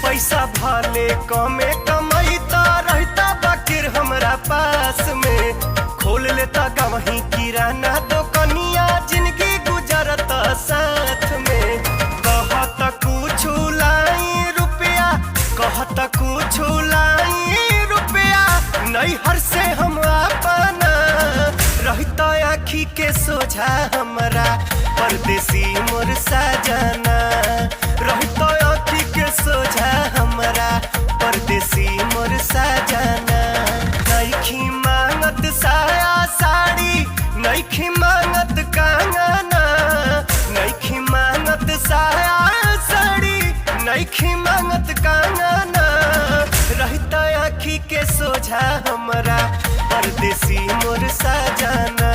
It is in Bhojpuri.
पैसा भले कमे कमाईता रहता बाकिर हमरा पास में खोल लेता गवही किराना दुकनिया जिंदगी गुजरता साथ में कहत कुछ लाई रुपया कहत कुछ लाई रुपया नैहर से हम अपना रहता आँखी के सोझा हमरा परदेसी मोर सजना रहता आँखी के सोझा हमरा परदेसी मोर सजना नइखी मांगत साया साड़ी नइखी मांगत कंगना नइखी मांगत साया साड़ी नइखी मांगत कंगना रहता आँखी के सोझा हमरा परदेसी मोर सजना।